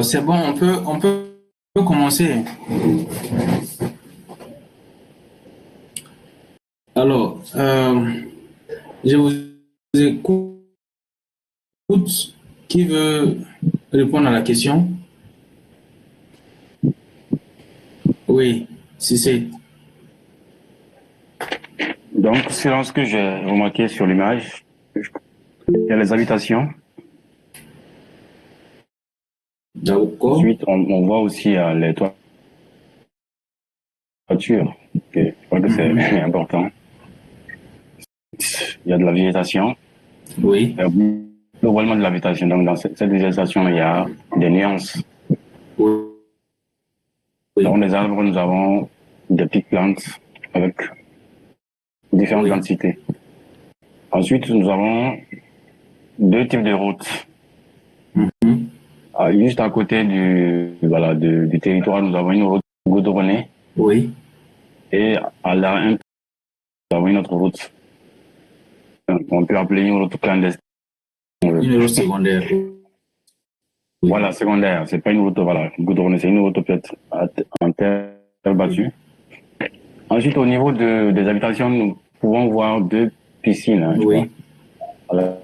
C'est bon, on peut commencer. Alors, je vous écoute. Qui veut répondre à la question? Oui, si c'est. Donc, selon ce que j'ai remarqué sur l'image, il y a les habitations. D'accord. Ensuite, on voit aussi les toitures. Je crois que c'est important. Il y a de la végétation. Oui. Il y a globalement de la végétation. Donc, dans cette végétation, il y a des nuances. Oui. Dans les arbres, nous avons des petites plantes avec différentes Oui. densités. Ensuite, nous avons deux types de routes. Juste à côté du territoire, nous avons une route goudronnée. Oui. Et à l'arrière, nous avons une autre route. On peut appeler une route clandestine. Une route secondaire. Oui. Voilà, secondaire. C'est pas une route, voilà, goudronnée, c'est une route peut-être en terre battue. Ensuite, au niveau des habitations, nous pouvons voir deux piscines, hein, je crois. Oui. Voilà.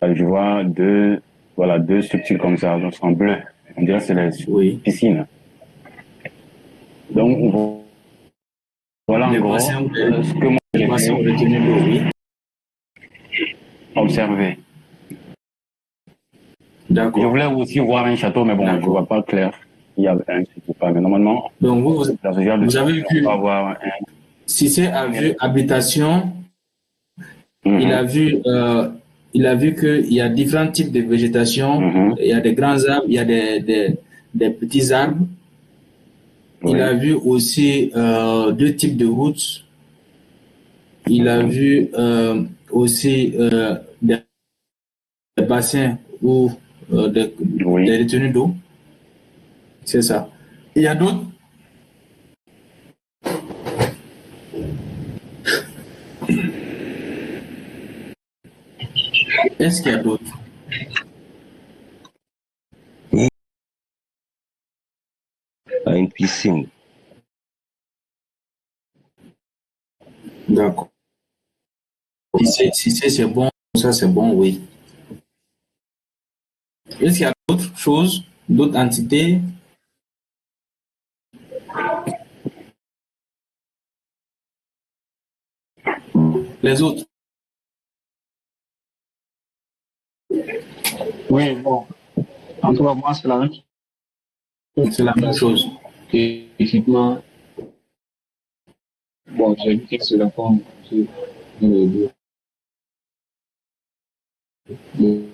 Je vois deux structures comme ça, en bleu. On dirait que c'est les Oui. piscines. Donc, voilà en Les gros bassins, ce que moi les j'ai bassins ont pu retenu l'eau, oui. observer. Je D'accord. voulais aussi voir un château, mais bon, je ne vois D'accord. pas clair. Il y a un château pas. Mais normalement, Donc, dans ce genre de vous avez situation, on peut vu, avoir si c'est à vue habitation, il a Mhm, vu, euh, il a vu qu'il y a différents types de végétation. mhm, Il y a des grands arbres, il y a des petits arbres. Il a oui, vu aussi deux types de routes. Il a mhm, vu aussi des bassins ou des oui. retenues d'eau. C'est ça. Il y a d'autres. Est-ce qu'il y a d'autres? À une piscine. D'accord. Si c'est bon, ça c'est bon, oui. Est-ce qu'il y a d'autres choses, d'autres entités? Les autres, Oui, bon. En tout cas, moi, c'est la même c'est la même chose. chose. Et effectivement, bon, j'ai vu que c'est la forme de, de, de,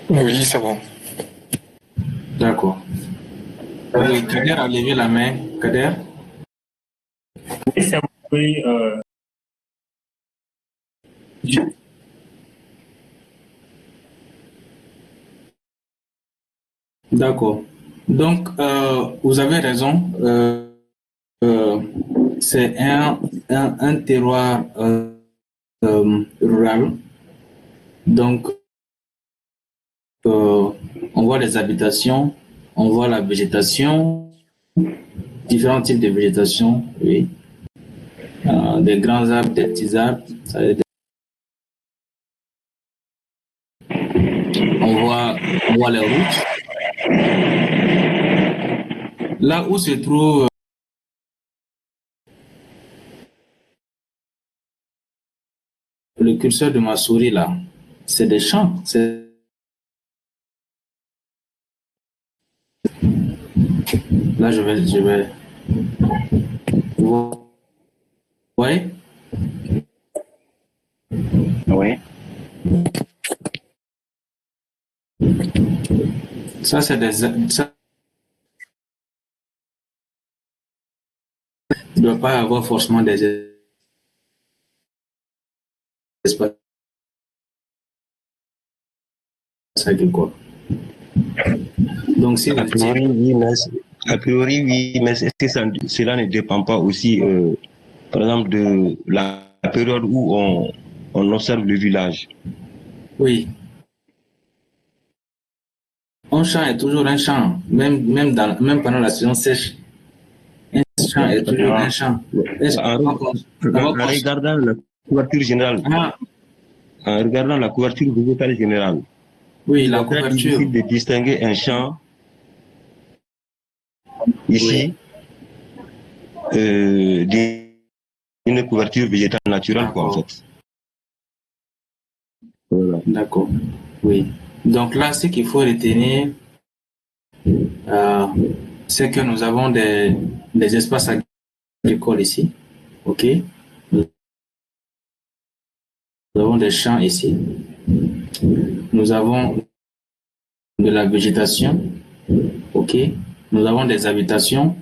Oui, c'est bon. D'accord. Kader a levé la main. Kader? Oui, c'est bon. Oui, D'accord. Donc, vous avez raison. Euh, c'est un terroir rural. Donc, on voit les habitations, on voit la végétation, différents types de végétation, oui. Des grands arbres, des petits arbres. On voit les routes. Là où se trouve le curseur de ma souris, là, c'est des champs. Là, je vais. Vous voyez? Oui. Ça, c'est des. Ça ne doit pas avoir forcément des espaces agricoles. Donc, si vous A priori, oui, mais est-ce que cela ne dépend pas aussi, par exemple, de la période où on observe le village? oui, un champ est toujours un champ, même pendant la saison sèche, un champ est toujours un champ. Est-ce En, en regardant la couverture générale, Ah, en regardant la couverture végétale générale, oui, il la est très couverture. difficile de distinguer un champ Oui, ici d'une couverture végétale naturelle, quoi, en d'accord, fait. Voilà. d'accord. Oui. Donc là, ce qu'il faut retenir, euh, c'est que nous avons des espaces agricoles ici. OK? Nous avons des champs ici. Nous avons de la végétation. OK? Nous avons des habitations.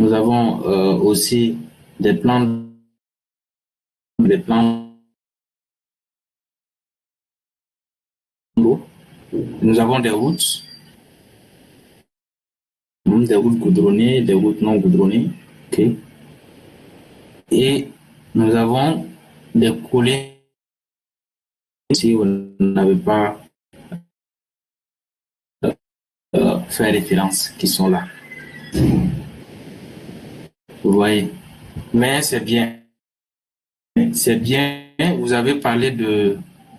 Nous avons aussi des plans d'eau. Nous avons des routes goudronnées, des routes non goudronnées. OK? Et nous avons des collines si vous n'avez pas fait référence qui sont là. Vous voyez. Mais c'est bien. C'est bien. Vous avez parlé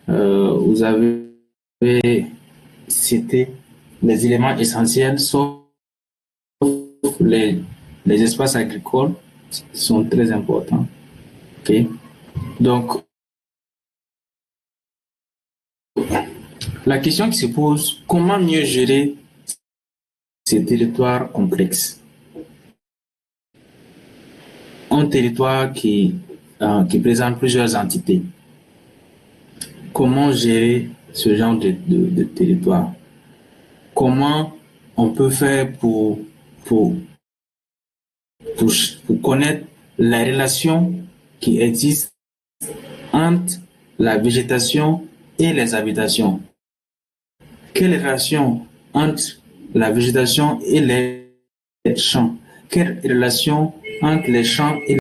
vous avez cité les éléments essentiels, sauf les, les espaces agricoles sont très importants. OK? Donc, la question qui se pose, comment mieux gérer ces territoires complexes? Un territoire qui présente plusieurs entités. Comment gérer ce genre de territoire? Comment on peut faire pour, pour connaître la relation qui existe entre la végétation et les habitations? Quelle relation entre la végétation et les champs? Quelle relation entre les champs et